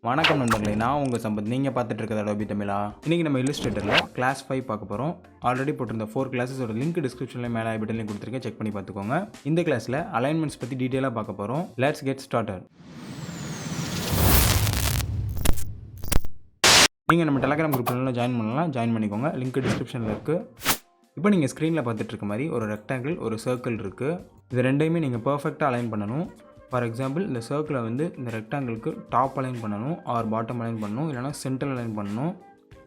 வணக்கம் நண்பர்களே, நான் உங்கள் சம்பத். நீங்கள் பார்த்துட்டு இருக்கிறது Adobe தமிழா. இன்றைக்கி நம்ம இல்லுஸ்ட்ரேட்டரில் கிளாஸ் 5 பார்க்க போகிறோம். ஆல்ரெடி போட்டிருந்த 4 கிளாஸஸோட லிங்க் டிஸ்கிரிப்ஷனில் மேலே பட்டன்லையும் கொடுத்துருக்கேன், செக் பண்ணி பார்த்துக்கோங்க. இந்த கிளாஸில் அலைன்மெண்ட்ஸ் பற்றி டீட்டெயிலாக பார்க்க போகிறோம். Let's get started. நீங்கள் நம்ம டெலகிராம் குரூப்பில் ஜாயின் பண்ணலாம், ஜாயின் பண்ணிக்கோங்க. லிங்க் டிஸ்கிரிப்ஷனில் இருக்குது. இப்போ நீங்கள் ஸ்க்ரீனில் பார்த்துட்டு இருக்க மாதிரி ஒரு ரெக்டாங்கிள், ஒரு சர்க்கிள் இருக்குது. இது ரெண்டையுமே நீங்கள் பர்ஃபெக்டாக அலைன் பண்ணணும். ஃபார் எக்ஸாம்பிள், இந்த சர்க்கிளை வந்து இந்த ரெக்டாங்கிளுக்கு டாப் அலைன் பண்ணணும், ஆர் பாட்டம் அலைன் பண்ணணும், இல்லைனா சென்டர் அலைன் பண்ணணும்.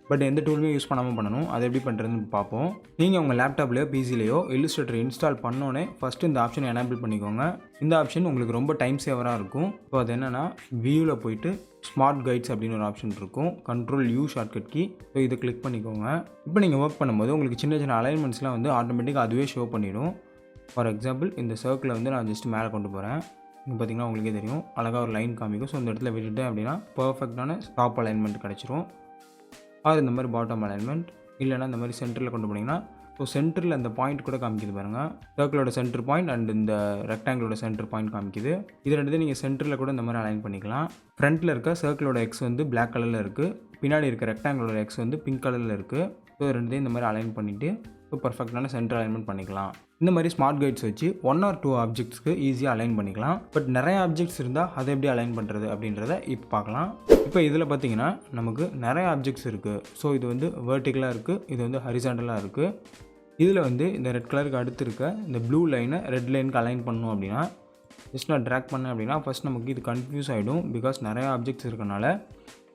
பட் எந்த டூலுமே யூஸ் பண்ணாமல் பண்ணணும். அது எப்படி பண்ணுறதுன்னு பார்ப்போம். நீங்கள் உங்கள் லேப்டாப்லேயோ பிசிலேயோ இல்லுஸ்ட்ரேட்டர் இன்ஸ்டால் பண்ணோன்னே ஃபஸ்ட்டு இந்த ஆப்ஷனை எனேபிள் பண்ணிக்கோங்க. இந்த ஆப்ஷன் உங்களுக்கு ரொம்ப டைம் சேவராக இருக்கும். ஸோ அது என்னென்னா, வியூவில் போயிட்டு ஸ்மார்ட் கைட்ஸ் அப்படின்னு ஒரு ஆப்ஷன் இருக்கும், Ctrl+U ஷார்ட்கட் கீ. ஸோ இதை கிளிக் பண்ணிக்கோங்க. இப்போ நீங்கள் ஒர்க் பண்ணும்போது உங்களுக்கு சின்ன சின்ன அலைன்மெண்ட்ஸ்லாம் வந்து ஆட்டோமேட்டிக்காக அதுவே ஷோ பண்ணிடும். ஃபார் எக்ஸாம்பிள், இந்த சர்க்கிளை வந்து நான் ஜஸ்ட் மேலே கொண்டு போகிறேன். இங்கே பார்த்திங்கன்னா உங்களுக்கே தெரியும், அழகாக ஒரு லைன் காமிக்கும். ஸோ இந்த இடத்துல விட்டுட்டேன் அப்படின்னா பர்ஃபெக்டான டாப் அலைன்மெண்ட் கிடச்சிரும். அது இந்த மாதிரி பாட்டம் அலைன்மெண்ட், இல்லைனா இந்த மாதிரி சென்டரில் கொண்டு போனீங்கன்னா, ஸோ சென்டரில் அந்த பாயிண்ட் கூட காமிக்குது பாருங்கள். சர்க்கிளோட சென்டர் பாயிண்ட் அண்ட் இந்த ரெக்டாங்கிளோட சென்டர் பாயிண்ட் காமிக்குது. இது ரெண்டு நீங்கள் சென்டரில் கூட இந்த மாதிரி அலைன் பண்ணிக்கலாம். ஃப்ரண்ட்டில் இருக்க சர்க்கிளோட எக்ஸ் வந்து பிளாக் கலரில் இருக்குது, பின்னாடி இருக்க ரெக்டாங்கிளோட எக்ஸ் வந்து பிங்க் கலரில் இருக்குது. ஸோ ரெண்டையும் இந்த மாதிரி அலைன் பண்ணிவிட்டு ஸோ பர்ஃபெக்டான சென்டர் அலைன்மெண்ட் பண்ணிக்கலாம். இந்த மாதிரி ஸ்மார்ட் கைட்ஸ் வச்சு 1 or 2 ஆப்ஜெக்ட்ஸ்க்கு ஈஸியாக அலைன் பண்ணிக்கலாம். பட் நிறைய ஆப்ஜெக்ட்ஸ் இருந்தால் அதை எப்படி அலைன் பண்ணுறது அப்படின்றத இப்போ பார்க்கலாம். இப்போ இதில் பார்த்தீங்கன்னா நமக்கு நிறைய ஆப்ஜெக்ட்ஸ் இருக்குது. ஸோ இது வந்து வெர்டிக்கலாக இருக்குது, இது வந்து ஹரிசாண்டலாக இருக்குது. இதில் வந்து இந்த ரெட் கலருக்கு அடுத்து இருக்க இந்த ப்ளூ லைனை ரெட் லைனுக்கு அலைன் பண்ணணும் அப்படின்னா ஜஸ்ட் நான் ட்ராக் பண்ணேன் அப்படின்னா ஃபஸ்ட் நமக்கு இது கன்ஃபியூஸ் ஆகிடும். பிகாஸ் நிறையா ஆப்ஜெக்ட்ஸ் இருக்கனால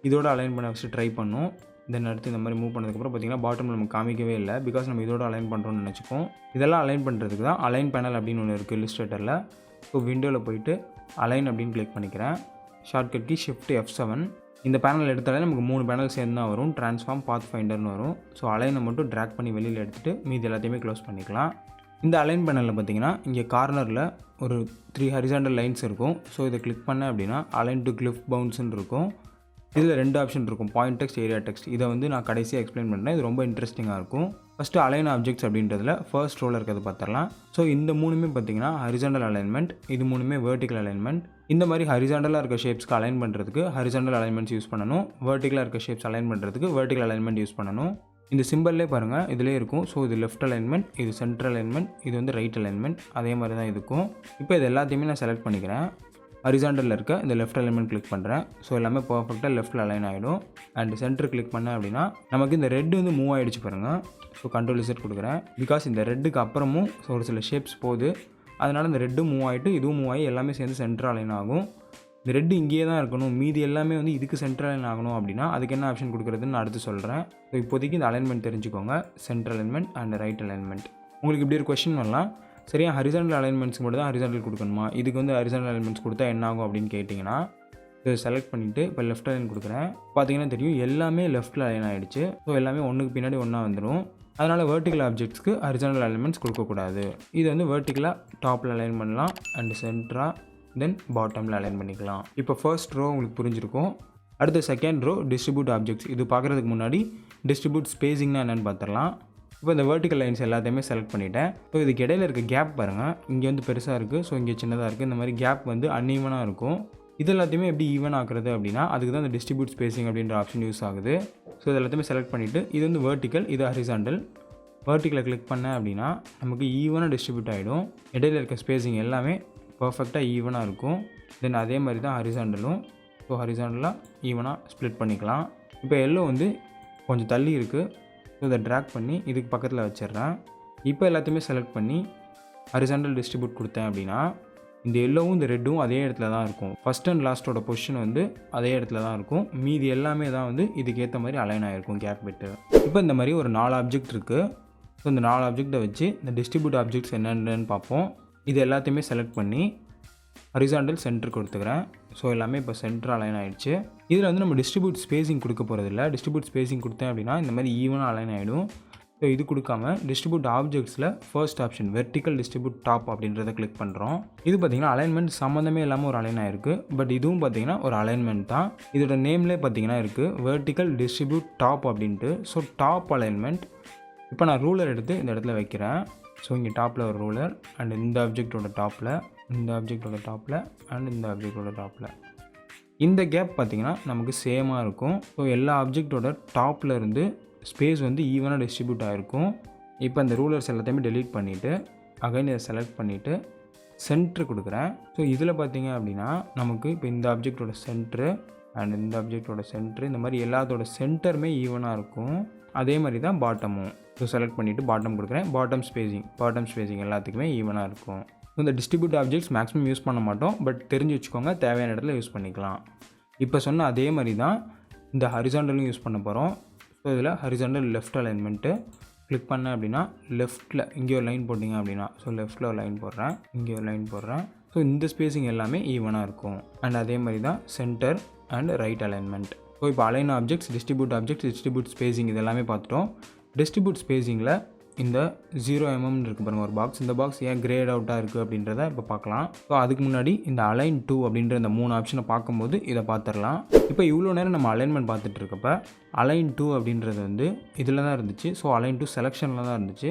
இதோட அலைன் பண்ண ஃபஸ்ட்டு ட்ரை பண்ணும். தென் அடுத்து இந்த மாதிரி மூவ் பண்ணதுக்கப்புறம் பார்த்திங்கன்னா பாட்டமில் நமக்கு காமிக்கவே இல்லை, பிகாஸ் நம்ம இதோட அலைன் பண்ணுறோம்னு நினச்சிப்போம். இதெல்லாம் அலைன் பண்ணுறதுக்கு தான் அலைன் பேனல் அப்படின்னு ஒன்று இருக்குது இல்லுஸ்ட்ரேட்டரில். ஸோ விண்டோவில் போயிட்டு அலைன் அப்படின்னு கிளிக் பண்ணிக்கிறேன். Shortcut key Shift F7. இந்த பேனல் எடுத்தாலே நமக்கு 3 பேனல் சேர்ந்து தான் வரும். ட்ரான்ஸ்ஃபார்ம், பாத் ஃபைண்டர்னு வரும். ஸோ அலைனை மட்டும் ட்ராக் பண்ணி வெளியில் எடுத்துகிட்டு மீதி எல்லாத்தையுமே க்ளோஸ் பண்ணிக்கலாம். இந்த அலைன் பேனலில் பார்த்திங்கன்னா இங்கே கார்னரில் ஒரு 3 ஹரிசாண்டல் லைன்ஸ் இருக்கும். ஸோ இதை கிளிக் பண்ணேன் அப்படின்னா அலைன் டு Glyph பவுன்ஸ்ன்னு இருக்கும். இதில் 2 ஆப்ஷன் இருக்கும், பாயிண்ட் டெக்ஸ்ட், ஏரியா டெக்ஸ்ட். இதை வந்து நான் கடைசியாக எக்ஸ்பிளைன் பண்ணுறேன். இது ரொம்ப இன்ட்ரெஸ்டிங்காக இருக்கும். ஃபஸ்ட்டு அலைன் ஆப்ஜெக்ட்ஸ் அப்படின்றதுல ஃபர்ஸ்ட் ரோவில் இருக்கிறது பார்த்துடலாம். ஸோ இந்த 3மே பார்த்திங்கன்னா ஹரிசாண்டல் அலைன்மெண்ட், இது 3மே வெர்டிக்கல் அலைன்மெண்ட். இந்த மாதிரி ஹரிசாண்டலாக இருக்க ஷேப்ஸ்க்கு அலைன் பண்ணுறதுக்கு ஹரிசாண்டல் அலைன்மெண்ட்ஸ் யூஸ் பண்ணணும். வெர்டிக்கலாக இருக்க ஷேப்ஸ் அலைன் பண்ணுறதுக்கு வெர்டிக்கல் அலைன்மெண்ட் யூஸ் பண்ணணும். இந்த சிம்பிள்லே பாருங்கள், இதிலே இருக்கும். ஸோ இது லெஃப்ட் அலைன்மெண்ட், இது சென்ட்ரல் அலைன்மெண்ட், இது வந்து ரைட் அலைன்மெண்ட். அதே மாதிரி தான் இருக்கும். இப்போ இது எல்லாத்தையுமே நான் செலக்ட் பண்ணிக்கிறேன். ஹரிசாண்டலில் இருக்க இந்த லெஃப்ட் அலைன்மெண்ட் கிளிக் பண்ணுறேன். ஸோ எல்லாமே பர்ஃபெக்டாக லெஃப்ட்டில் அலைன் ஆகிடும். அண்ட் சென்டர் கிளிக் பண்ணேன் அப்படின்னா நமக்கு இந்த ரெட் வந்து மூவ் ஆகிடுச்சு பாருங்கள். ஸோ Ctrl+Z கொடுக்குறேன். பிகாஸ் இந்த ரெட்டுக்கு அப்புறமும் ஒரு சில ஷேப்ஸ் போகுது, அதனால் இந்த ரெட்டும் மூவ் ஆகிட்டு இதுவும் மூவ் ஆகி எல்லாமே சேர்ந்து சென்டர் அலைன் ஆகும். இந்த ரெட்டு இங்கேயே தான் இருக்கணும், மீதி எல்லாமே வந்து இதுக்கு சென்டர் அலைன் ஆகணும் அப்படின்னா அதுக்கு என்ன ஆப்ஷன் கொடுக்குறதுன்னு நான் அடுத்து சொல்கிறேன். ஸோ இப்போதைக்கு இந்த அலைன்மெண்ட் தெரிஞ்சுக்கோங்க, centre alignment and right alignment. உங்களுக்கு இப்படி ஒரு கொஸ்டின் வரலாம், சரியா ஹரிசாண்டல் அலைன்மெண்ட்ஸ் மட்டும் தான் ஹரிசாண்டல் கொடுக்கணுமா, இதுக்கு வந்து ஹரிசாண்டல் அலைன்மெண்ட்ஸ் கொடுத்தா என்ன ஆகும் அப்படின்னு கேட்டிங்கன்னா, இதை செலக்ட் பண்ணிவிட்டு இப்போ லெஃப்ட் அலைன் கொடுக்குறேன். பார்த்தீங்கன்னா தெரியும், எல்லாமே லெஃப்ட்டில் அலைன் ஆகிடுச்சு. ஸோ எல்லாமே ஒன்றுக்கு பின்னாடி ஒன்றா வந்துடும். அதனால் வெர்டிக்கல் ஆப்ஜெக்ட்ஸ்க்கு ஹரிசாண்டல் அலைன்மெண்ட்ஸ் கொடுக்கக்கூடாது. இது வந்து வெர்டிக்கலாக டாப்பில் அலைன் பண்ணலாம் அண்ட் சென்டராக தென் பாட்டமில் அலைன் பண்ணிக்கலாம். இப்போ ஃபர்ஸ்ட் ரோ உங்களுக்கு புரிஞ்சிருக்கும். அடுத்த செகண்ட் ரோ டிஸ்ட்ரிபியூட் ஆப்ஜெக்ட்ஸ். இது பார்க்குறதுக்கு முன்னாடி டிஸ்ட்ரிபியூட் ஸ்பேசிங்னா என்னென்னு பார்த்துடலாம். இப்போ இந்த வெர்டிக்கல் லைன்ஸ் எல்லாத்தையுமே செலக்ட் பண்ணிவிட்டேன். ஸோ இதுக்கு இடையில இருக்க கேப் பாருங்கள், இங்கே வந்து பெருசாக இருக்குது, ஸோ இங்கே சின்னதாக இருக்குது. இந்த மாதிரி கேப் வந்து அன்ஈவனாக இருக்கும். இது எல்லாத்தையுமே எப்படி ஈவன் ஆக்குறது அப்படின்னா அதுக்கு தான் இந்த டிஸ்ட்ரிபியூட் ஸ்பேசிங் அப்படின்ற ஆப்ஷன் யூஸ் ஆகுது. ஸோ இது எல்லாத்தையுமே செலக்ட் பண்ணிவிட்டு இது வந்து வெர்டிக்கல், இது ஹரிசாண்டல். வெர்டிக்கலை கிளிக் பண்ணேன் அப்படின்னா நமக்கு ஈவனாக டிஸ்ட்ரிபியூட் ஆகிடும். இடையில இருக்க ஸ்பேசிங் எல்லாமே பர்ஃபெக்டாக ஈவனாக இருக்கும். தென் அதே மாதிரி தான் ஹரிசாண்டலும். ஸோ ஹரிசாண்டலாக ஈவனாக ஸ்ப்ளிட் பண்ணிக்கலாம். இப்போ எல்லோ வந்து கொஞ்சம் தள்ளி இருக்குது. ஸோ இதை ட்ராக் பண்ணி இதுக்கு பக்கத்தில் வச்சிடுறேன். இப்போ எல்லாத்தையுமே செலக்ட் பண்ணி ஹரிசாண்டல் டிஸ்ட்ரிபியூட் கொடுத்தேன் அப்படின்னா இந்த எல்லோவும் இந்த ரெட்டும் அதே இடத்துல தான் இருக்கும். ஃபஸ்ட் அண்ட் லாஸ்ட்டோட பொசிஷன் வந்து அதே இடத்துல தான் இருக்கும். மீதி எல்லாமே தான் வந்து இதுக்கேற்ற மாதிரி அலைன் ஆகிருக்கும், கேப் விட்டு. இப்போ இந்த மாதிரி ஒரு 4 ஆப்ஜெக்ட் இருக்குது. ஸோ இந்த 4 ஆப்ஜெக்டை வச்சு இந்த டிஸ்ட்ரிபியூட் ஆப்ஜெக்ட்ஸ் என்னென்னு பார்ப்போம். இது எல்லாத்தையுமே செலக்ட் பண்ணி ஹரிசாண்டல் சென்டர் கொடுத்துக்கிறேன். ஸோ எல்லாமே இப்போ சென்டர் அலைன் ஆகிடுச்சு. இதில் வந்து நம்ம டிஸ்ட்ரிபியூட் ஸ்பேசிங் கொடுக்க போகிறதில்ல. டிஸ்ட்ரிபியூட் ஸ்பேசிங் கொடுத்தேன் அப்படின்னா இந்த மாதிரி ஈவனாக அலைன் ஆகிடும். ஸோ இது கொடுக்காம டிஸ்ட்ரிபியூட் ஆப்ஜெக்ட்ஸில் first option vertical distribute top அப்படின்றத கிளிக் பண்ணுறோம். இது பார்த்திங்கன்னா அலைன்மெண்ட் சம்மந்தமே இல்லாமல் ஒரு அலைன் ஆகிருக்கு. பட் இதுவும் பார்த்திங்கன்னா ஒரு அலைன்மெண்ட் தான். இதோட நேம்லேயே பார்த்திங்கன்னா இருக்குது வெர்டிக்கல் டிஸ்ட்ரிபியூட் டாப் அப்படின்ட்டு. So top alignment. இப்போ நான் ரூலர் எடுத்து இந்த இடத்துல வைக்கிறேன். ஸோ இங்கே டாப்பில் ஒரு ரூலர் அண்ட் இந்த ஆப்ஜெக்டோட டாப்பில், இந்த ஆப்ஜெக்டோட டாப்பில் அண்ட் இந்த ஆப்ஜெக்டோட டாப்பில். இந்த கேப் பார்த்திங்கன்னா நமக்கு சேமாக இருக்கும். ஸோ எல்லா ஆப்ஜெக்டோட டாப்பில் இருந்து ஸ்பேஸ் வந்து ஈவனாக டிஸ்ட்ரிபியூட் ஆகிருக்கும். இப்போ அந்த ரூலர்ஸ் எல்லாத்தையுமே டெலீட் பண்ணிவிட்டு அகைன் இதை செலக்ட் பண்ணிவிட்டு சென்ட்ரு கொடுக்குறேன். ஸோ இதில் பார்த்திங்க அப்படின்னா நமக்கு இப்போ இந்த ஆப்ஜெக்டோட சென்ட்ரு அண்ட் இந்த ஆப்ஜெக்டோட சென்ட்ரு இந்த மாதிரி எல்லாத்தோட சென்டருமே ஈவனாக இருக்கும். அதே மாதிரி தான் பாட்டமும். ஸோ செலக்ட் பண்ணிவிட்டு பாட்டம் கொடுக்குறேன். பாட்டம் ஸ்பேசிங் எல்லாத்துக்குமே ஈவனாக இருக்கும். இந்த டிஸ்ட்ரிபியூட் ஆப்ஜெக்ட்ஸ் மேக்ஸிமம் யூஸ் பண்ண மாட்டோம், பட் தெரிஞ்சு வச்சுக்கோங்க, தேவையான இடத்துல யூஸ் பண்ணிக்கலாம். இப்போ சொன்ன அதே மாதிரி தான் இந்த ஹரிசாண்டலும் யூஸ் பண்ண போகிறோம். ஸோ இதில் ஹரிசாண்டல் லெஃப்ட் அலைன்மெண்ட்டு கிளிக் பண்ணேன் அப்படின்னா லெஃப்ட்டில் இங்கே ஒரு லைன் போட்டிங்க அப்படின்னா ஸோ லெஃப்ட்டில் ஒரு லைன் போடுறேன், இங்கே ஒரு லைன் போடுறேன். ஸோ இந்த ஸ்பேசிங் எல்லாமே ஈவனாக இருக்கும். அண்ட் அதே மாதிரி தான் centre and right alignment. So இப்போ அலைன் ஆப்ஜெக்ட்ஸ், டிஸ்ட்ரிபியூட் ஸ்பேசிங் இது எல்லாமே பார்த்துட்டோம். டிஸ்ட்ரிபியூட் ஸ்பேசிங்கில் இந்த 0mm இருக்குது பாருங்கள் ஒரு பாக்ஸ். இந்த பாக்ஸ் ஏன் கிரேட் அவுட்டாக இருக்குது அப்படின்றத இப்போ பார்க்கலாம். ஸோ அதுக்கு முன்னாடி இந்த அலைன் 2 அப்படின்ற இந்த 3 ஆப்ஷனை பார்க்கும்போது இதை பார்த்துடலாம். இப்போ இவ்வளோ நேரம் நம்ம அலைன்மெண்ட் பார்த்துட்டு இருக்கப்போ அலைன் 2 அப்படின்றது வந்து இதில் தான் இருந்துச்சு. ஸோ அலைன் 2 செலெக்ஷனில் தான் இருந்துச்சு.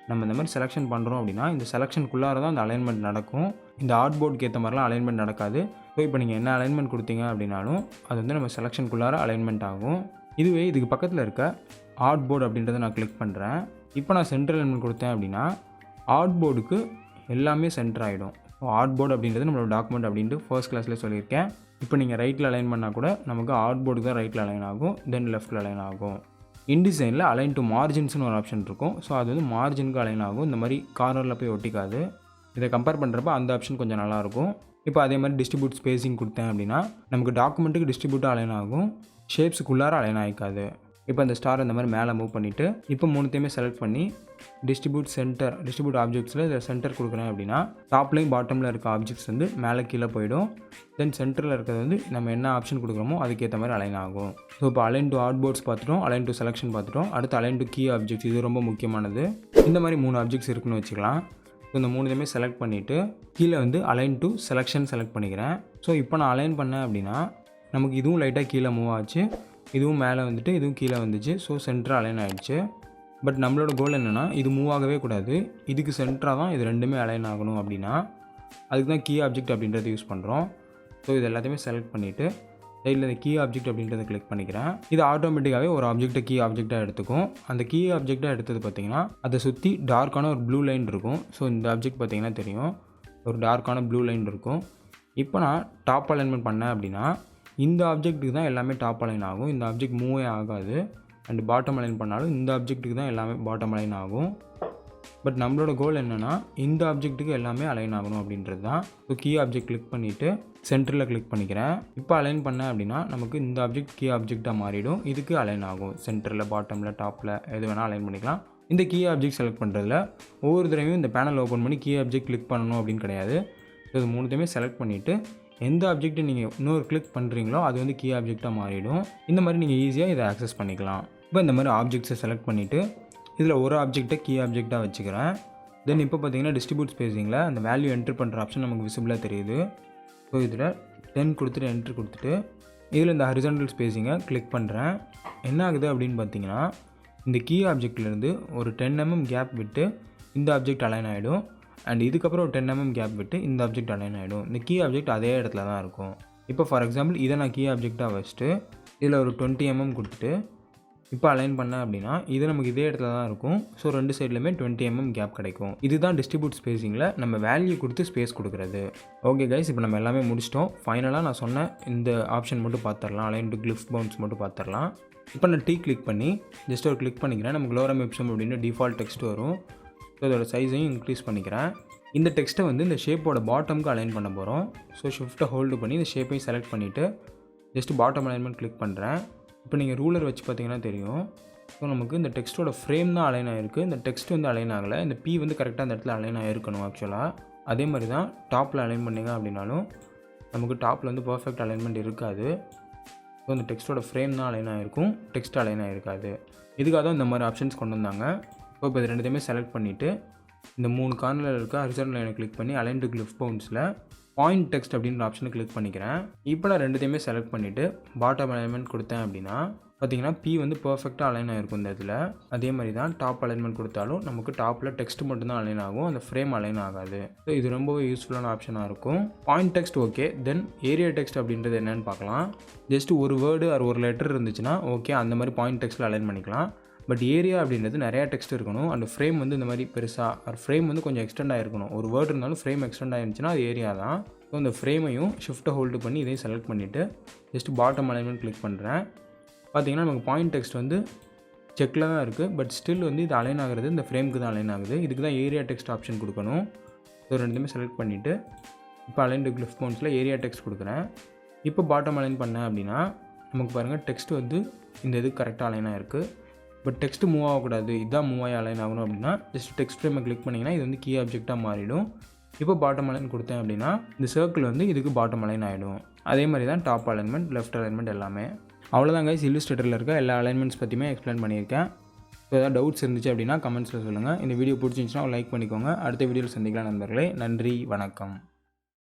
நம்ம இந்த மாதிரி செலெக்ஷன் பண்ணுறோம் அப்படின்னா இந்த செலெக்ஷனுக்குள்ளார தான் இந்த அலைன்மெண்ட் நடக்கும். இந்த ஆர்ட் போர்டுக்கு ஏற்ற மாதிரிலாம் அலைன்மெண்ட் நடக்காது. ஸோ இப்போ நீங்கள் என்ன அலைன்மெண்ட் கொடுத்தீங்க அப்படின்னாலும் அது வந்து நம்ம செலெக்ஷனுக்குள்ளார அலைன்மெண்ட் ஆகும். இதுவே இதுக்கு பக்கத்தில் இருக்க ஆர்ட் போர்டு அப்படின்றத நான் கிளிக் பண்ணுறேன். இப்போ நான் சென்ட்ரல் அலைன்மெண்ட் கொடுத்தேன் அப்படின்னா ஆர்ட் போர்டுக்கு எல்லாமே சென்டர் ஆகிடும். ஸோ ஆர்ட் போர்டு அப்படின்றது நம்மளோட டாக்குமெண்ட் அப்படின்ட்டு ஃபர்ஸ்ட் கிளாஸில் சொல்லியிருக்கேன். இப்போ நீங்கள் ரைட்டில் அலைன் பண்ணால் கூட நமக்கு ஆர்ட் போர்டுக்கு தான் ரைட்டில் அலைன் ஆகும், தென் லெஃப்ட்டில் அலைன் ஆகும். இன்டிசைனில் அலைன் டு மார்ஜின்ஸ்னு ஒரு ஆப்ஷன் இருக்கும். ஸோ அது வந்து மார்ஜினுக்கு அலைன் ஆகும். இந்த மாதிரி கார்னரில் போய் ஒட்டிக்காது. இதை கம்பேர் பண்ணுறப்ப அந்த ஆப்ஷன் கொஞ்சம் நல்லாயிருக்கும். இப்போ அதே மாதிரி டிஸ்ட்ரிபியூட் ஸ்பேசிங் கொடுத்தேன் அப்படின்னா நமக்கு டாக்குமெண்ட்டுக்கு டிஸ்ட்ரிபியூட்டாக அலைன் ஆகும், ஷேப்ஸுக்குள்ளார அலைன் ஆகிக்காது. இப்போ அந்த ஸ்டார் இந்த மாதிரி மேலே மூவ் பண்ணிவிட்டு இப்போ மூணுத்தையுமே செலக்ட் பண்ணி டிஸ்ட்ரிபியூட் ஆப்ஜெக்ட்ஸில் இதில் சென்டர் கொடுக்குறேன் அப்படின்னா டாப்லையும் பாட்டமில் இருக்க ஆப்ஜெக்ட்ஸ் வந்து மேலே கீழே போயிடும். தென் சென்டரில் இருக்கிறது வந்து நம்ம என்ன ஆப்ஷன் கொடுக்குறோமோ அதுக்கேற்ற மாதிரி அலைன் ஆகும். ஸோ இப்போ அலைன் டு ஆர்ட் போர்ட்ஸ் பார்த்துட்டோம், அலைன் டு செலெக்ஷன் பார்த்துட்டோம். அடுத்து அலைன் டு கீ ஆப்ஜெக்ட்ஸ், இது ரொம்ப முக்கியமானது. இந்த மாதிரி 3 ஆப்ஜெக்ட்ஸ் இருக்குன்னு வச்சுக்கலாம். ஸோ இந்த 3த்தையுமே செலக்ட் பண்ணிவிட்டு கீழே வந்து அலைன் டு செலெக்ஷன் செலக்ட் பண்ணிக்கிறேன். ஸோ இப்போ நான் அலைன் பண்ணேன் அப்படின்னா நமக்கு இதுவும் லைட்டாக கீழே மூவ் ஆச்சு, இதுவும் மேலே வந்துட்டு இதுவும் கீழே வந்துச்சு. ஸோ சென்டராக அலைன் ஆகிடுச்சு. பட் நம்மளோட கோல் என்னென்னா இது மூவ் ஆகவே கூடாது, இதுக்கு சென்டராக தான் இது ரெண்டுமே அலைன் ஆகணும். அப்படின்னா அதுக்கு தான் கீ ஆப்ஜெக்ட் அப்படின்றத யூஸ் பண்ணுறோம். ஸோ இது எல்லாத்தையுமே செலக்ட் பண்ணிவிட்டு சைடில் இந்த கீ ஆப்ஜெக்ட் அப்படின்றத கிளிக் பண்ணிக்கிறேன். இது ஆட்டோமேட்டிக்காகவே ஒரு ஆப்ஜெக்ட்டை கீ ஆப்ஜெக்டாக எடுத்துக்கும். அந்த கீ ஆப்ஜெக்டாக எடுத்தது பார்த்திங்கன்னா அதை சுற்றி டார்க்கான ஒரு ப்ளூ லைன் இருக்கும். ஸோ இந்த ஆப்ஜெக்ட் பார்த்திங்கன்னா தெரியும், ஒரு டார்க்கான ப்ளூ லைன் இருக்கும். இப்போ நான் டாப் அலைன்மெண்ட் பண்ணேன் அப்படின்னா இந்த ஆப்ஜெக்ட்டுக்கு தான் எல்லாமே டாப் அலைன் ஆகும், இந்த ஆப்ஜெக்ட் மூவே ஆகாது. அண்ட் பாட்டம் அலைன் பண்ணாலும் இந்த ஆப்ஜெக்ட்டுக்கு தான் எல்லாமே பாட்டம் அலைன் ஆகும். பட் நம்மளோட கோல் என்னென்னா இந்த ஆப்ஜெக்ட்டுக்கு எல்லாமே அலைன் ஆகணும் அப்படின்றது தான். ஸோ கீ ஆப்ஜெக்ட் கிளிக் பண்ணிவிட்டு சென்டரில் கிளிக் பண்ணிக்கிறேன். இப்போ அலைன் பண்ணேன் அப்படின்னா நமக்கு இந்த ஆப்ஜெக்ட் கீ ஆப்ஜெக்டாக மாறிடும், இதுக்கு அலைன் ஆகும். சென்டரில், பாட்டமில், டாப்பில் எது வேணால் அலைன் பண்ணிக்கலாம். இந்த கீ ஆப்ஜெக்ட் செலக்ட் பண்ணுறதுல ஒவ்வொரு தடவையும் இந்த பேனல் ஓப்பன் பண்ணி கீ ஆப்ஜெக்ட் கிளிக் பண்ணணும் அப்படின்னு கிடையாது. ஸோ இது 3த்தையுமே செலக்ட் பண்ணிவிட்டு எந்த ஆப்ஜெக்ட்டை நீங்கள் இன்னொரு கிளிக் பண்ணுறீங்களோ அது வந்து கீ ஆப்ஜெக்டாக மாறிடும். இந்த மாதிரி நீங்கள் ஈஸியாக இதை ஆக்சஸ் பண்ணிக்கலாம். இப்போ இந்த மாதிரி ஆப்ஜெக்ட்ஸை செலக்ட் பண்ணிவிட்டு இதில் ஒரு ஆப்ஜெக்ட்டை கீ ஆப்ஜெக்டாக வச்சுக்கிறேன். தென் இப்போ பார்த்தீங்கன்னா டிஸ்ட்ரிபியூட் ஸ்பேசிங்கில் அந்த வேல்யூ என்ட்ரு பண்ணுற ஆப்ஷன் நமக்கு விசிபிளாக தெரியுது. ஸோ இதில் 10 கொடுத்துட்டு என்ட்ரு கொடுத்துட்டு இதில் இந்த ஹரிசாண்டல் ஸ்பேசிங்கை கிளிக் பண்ணுறேன். என்ன ஆகுது அப்படின்னு பார்த்தீங்கன்னா இந்த கீ ஆப்ஜெக்ட்லேருந்து ஒரு 10mm கேப் விட்டு இந்த ஆப்ஜெக்ட் அலைன் ஆகிடும். அண்ட் இதுக்கப்புறம் ஒரு 10mm கேப் விட்டு இந்த ஆப்ஜெக்ட் அலைன் ஆகிடும். இந்த கீ ஆப்ஜெக்ட் அதே இடத்துல தான் இருக்கும். இப்போ ஃபார் எக்ஸாம்பிள் இதை நான் கீ ஆப்ஜெக்டாக வச்சுட்டு இதில் ஒரு 20mm கொடுத்துட்டு இப்போ அலைன் பண்ணேன் அப்படின்னா இது நமக்கு இதே இடத்துல தான் இருக்கும். ஸோ 2 சைட்லையுமே 20mm கேப் கிடைக்கும். இதுதான் டிஸ்ட்ரிபியூட் ஸ்பேசிங்கில் நம்ம வேல்யூ கொடுத்து ஸ்பேஸ் கொடுக்குறது. ஓகே கைஸ், இப்போ நம்ம எல்லாமே முடிச்சிட்டோம். ஃபைனலாக நான் சொன்ன இந்த ஆப்ஷன் மட்டும் பார்த்துடலாம், அலைன் டு கிளிஃப் பவுன்ஸ் மட்டும் பார்த்துடலாம். இப்போ நான் கிளிக் பண்ணி ஜஸ்ட் ஒரு கிளிக் பண்ணிக்கிறேன். நமக்கு லோரம் எப்சம் அப்படின்னு டிஃபால்ட் டெக்ஸ்ட் வரும். ஸோ இதோட சைஸையும் இன்க்ரீஸ் பண்ணிக்கிறேன். இந்த டெக்ஸ்ட்டை வந்து இந்த ஷேப்போட பாட்டமுக்கு அலைன் பண்ண போகிறோம். ஸோ ஷிஃப்ட்டை ஹோல்டு பண்ணி இந்த ஷேப்பையும் செலக்ட் பண்ணிவிட்டு ஜஸ்ட் பாட்டம் அலைன்மெண்ட் கிளிக் பண்ணுறேன். இப்போ நீங்கள் ரூலர் வச்சு பார்த்தீங்கன்னா தெரியும். ஸோ நமக்கு இந்த டெக்ஸ்ட்டோட ஃப்ரேம் தான் அலைன் ஆகிருக்கு, இந்த டெக்ஸ்ட் வந்து அலைன் ஆகலை. இந்த பி வந்து கரெக்டாக அந்த இடத்துல அலைன் ஆகிருக்கணும் ஆக்சுவலாக. அதே மாதிரி தான் டாப்பில் அலைன் பண்ணிங்க அப்படின்னாலும் நமக்கு டாப்பில் வந்து பர்ஃபெக்ட் அலைன்மெண்ட் இருக்காது. ஸோ இந்த டெக்ஸ்ட்டோட ஃப்ரேம் தான் அலைன் ஆகிருக்கும், டெக்ஸ்ட் அலைன் ஆகிருக்காது. இதுக்காக தான் இந்த மாதிரி ஆப்ஷன்ஸ் கொண்டு வந்தாங்க. ஸோ இப்போ இது ரெண்டுத்தையுமே செலக்ட் பண்ணிவிட்டு இந்த 3 கார்னரில் இருக்க ஹரிசாண்டல் லைனை கிளிக் பண்ணி அலைன் டு கிளிஃப் பவுன்ஸில் பாயிண்ட் டெக்ஸ்ட் அப்படின்ற ஆப்ஷனை கிளிக் பண்ணிக்கிறேன். இப்போ நான் ரெண்டுத்தையுமே செலக்ட் பண்ணிவிட்டு பாட்டம் அலைன்மெண்ட் கொடுத்தேன் அப்படின்னா பார்த்தீங்கன்னா பி வந்து பர்ஃபெக்டாக அலைன் ஆகிருக்கும் இந்த இதில். அதே மாதிரி தான் டாப் அலைன்மெண்ட் கொடுத்தாலும் நமக்கு டாப்பில் டெக்ஸ்ட் மட்டும்தான் அலைன் ஆகும், அந்த ஃப்ரேம் அலைன் ஆகாது. ஸோ இது ரொம்பவே யூஸ்ஃபுல்லான ஆப்ஷனாக இருக்கும். Point text okay. Then area text அப்படின்றது என்னென்னு பார்க்கலாம். ஜஸ்ட் ஒரு வேர்டு ஆர் ஒரு லெட்டர் இருந்துச்சுன்னா ஓகே, அந்த மாதிரி பாயிண்ட் டெக்ஸ்ட்டில் அலைன் பண்ணிக்கலாம். பட் ஏரியா அப்படின்றது நிறையா டெக்ஸ்ட் இருக்கணும். அந்த ஃப்ரேம் வந்து இந்த மாதிரி பெருசாக ஃப்ரேம் வந்து கொஞ்சம் எக்ஸ்டெண்ட் ஆகிருக்கணும். ஒரு வேர்டு இருந்தாலும் ஃப்ரேம் எக்ஸ்டெண்ட் ஆகிருந்துச்சுன்னா அது ஏரியா தான். ஸோ அந்த ஃப்ரேமையும் ஷிஃப்ட்டை ஹோல்டு பண்ணி இதையும் செலக்ட் பண்ணிவிட்டு ஜஸ்ட் பாட்டம் அலைன்மெண்ட் கிளிக் பண்ணுறேன். பார்த்தீங்கன்னா நமக்கு பாயிண்ட் டெக்ஸ்ட் வந்து செக்கில் தான் இருக்குது. பட் ஸ்டில் வந்து இது அலைன் ஆகிறது இந்த ஃப்ரேமுக்கு தான் அலைன் ஆகுது. இதுக்கு தான் ஏரியா டெக்ஸ்ட் ஆப்ஷன் கொடுக்கணும். ஸோ ரெண்டுமே செலக்ட் பண்ணிவிட்டு இப்போ அலைன் டு கிளிஃப் ஃபோன்ஸில் ஏரியா டெக்ஸ்ட் கொடுக்குறேன். இப்போ பாட்டம் அலைன் பண்ணேன் அப்படின்னா நமக்கு பாருங்கள் டெக்ஸ்ட் வந்து இந்த இது கரெக்டாக அலைனாக இருக்குது. பட் டெக்ஸ்ட் மூவ் ஆகக்கூடாது, இதுதான் மூவ் ஆகி அலைன் ஆகணும் அப்படின்னா ஜஸ்ட் டெக்ஸ்ட் ஃப்ரேமை கிளிக் பண்ணிங்கன்னா இது வந்து கீ ஆப்ஜெக்டாக மாறிடும். இப்போ பாட்டம் அலைன் கொடுத்தேன் அப்படின்னா இந்த சர்க்கிள் வந்து இதுக்கு பாட்டம் அலைன் ஆகிடும். அதே மாதிரி தான் டாப் அலைன்மெண்ட், லெஃப்ட் அலைன்மெண்ட் எல்லாமே. அவ்வளோதான் கைஸ், இல்லுஸ்ட்ரேட்டரில் இருக்க எல்லா அலைன்மெண்ட்ஸ் பற்றியுமே எக்ஸ்பிளைன் பண்ணியிருக்கேன். ஸோ ஏதாவது டவுட்ஸ் இருந்துச்சு அப்படின்னா கமெண்ட்ஸில் சொல்லுங்கள். இந்த வீடியோ பிடிச்சிருந்துச்சுன்னா லைக் பண்ணிக்கோங்க. அடுத்த வீடியோவில் சந்திக்கலாம் நண்பர்களே. நன்றி, வணக்கம்.